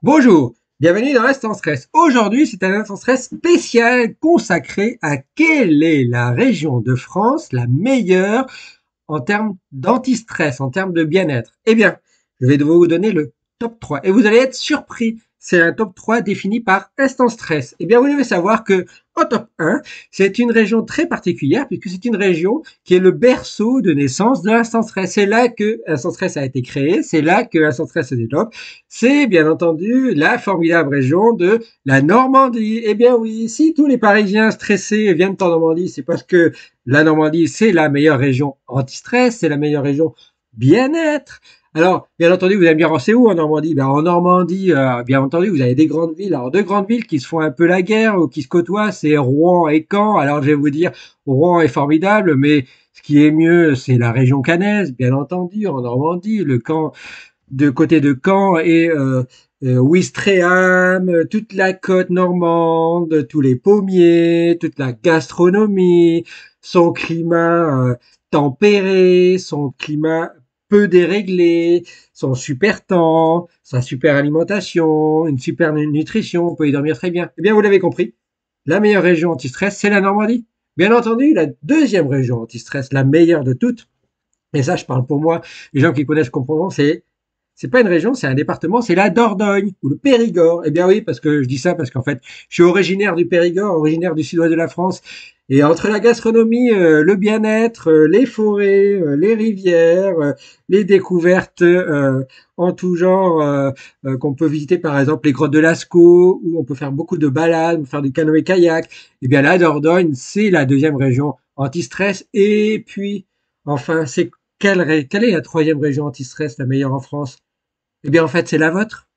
Bonjour, bienvenue dans l'Instant Stress. Aujourd'hui, c'est un Instant Stress spécial consacré à quelle est la région de France la meilleure en termes d'anti-stress, en termes de bien-être. Eh bien, je vais vous donner le top 3 et vous allez être surpris. C'est un top 3 défini par Instant Stress. Eh bien, vous devez savoir que en top 1, c'est une région très particulière puisque c'est une région qui est le berceau de naissance de l'Instant Stress. C'est là que l'Instant Stress a été créé, c'est là que l'Instant Stress se développe. C'est bien entendu la formidable région de la Normandie. Eh bien oui, si tous les Parisiens stressés viennent en Normandie, c'est parce que la Normandie, c'est la meilleure région anti-stress, c'est la meilleure région bien-être. Alors, bien entendu, vous allez me dire, oh, c'est où en Normandie? Ben, en Normandie, bien entendu, vous avez des grandes villes. Alors, deux grandes villes qui se font un peu la guerre ou qui se côtoient, c'est Rouen et Caen. Alors, je vais vous dire, Rouen est formidable, mais ce qui est mieux, c'est la région caennaise, bien entendu, en Normandie. Le Caen, de côté de Caen et Ouistreham, toute la côte normande, tous les pommiers, toute la gastronomie, son climat tempéré, son climat peu déréglé, son super temps, sa super alimentation, une super nutrition, on peut y dormir très bien. Eh bien, vous l'avez compris, la meilleure région anti-stress, c'est la Normandie. Bien entendu, la deuxième région anti-stress, la meilleure de toutes, et ça, je parle pour moi, les gens qui connaissent comprendront, c'est pas une région, c'est un département, c'est la Dordogne ou le Périgord. Eh bien oui, parce que je dis ça parce qu'en fait, je suis originaire du Périgord, originaire du sud-ouest de la France. Et entre la gastronomie, le bien-être, les forêts, les rivières, les découvertes en tout genre qu'on peut visiter, par exemple les grottes de Lascaux, où on peut faire beaucoup de balades, faire du canoë-kayak. Eh bien la Dordogne, c'est la deuxième région anti-stress. Et puis, enfin, c'est quelle est la troisième région anti-stress, la meilleure en France? Eh bien, en fait, c'est la vôtre.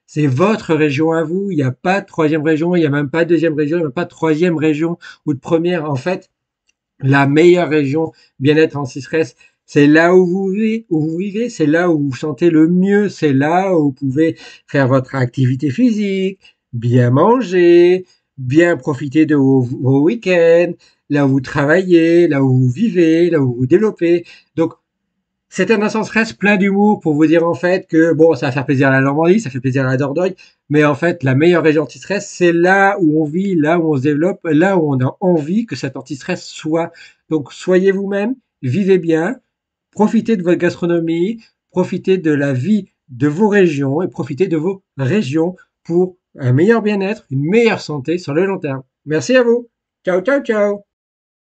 C'est votre région à vous. Il n'y a pas de troisième région, il n'y a même pas de deuxième région, il n'y a même pas de troisième région ou de première. En fait, la meilleure région bien-être anti-stress, c'est là où vous vivez, c'est là où vous vous sentez le mieux, c'est là où vous pouvez faire votre activité physique, bien manger, bien profiter de vos week-ends, là où vous travaillez, là où vous vivez, là où vous vous développez. Donc, c'était un instant stress plein d'humour pour vous dire en fait que bon, ça va faire plaisir à la Normandie, ça fait plaisir à la Dordogne, mais en fait, la meilleure région anti-stress, c'est là où on vit, là où on se développe, là où on a envie que cet anti-stress soit. Donc, soyez vous-même, vivez bien, profitez de votre gastronomie, profitez de la vie de vos régions et profitez de vos régions pour un meilleur bien-être, une meilleure santé sur le long terme. Merci à vous. Ciao, ciao, ciao.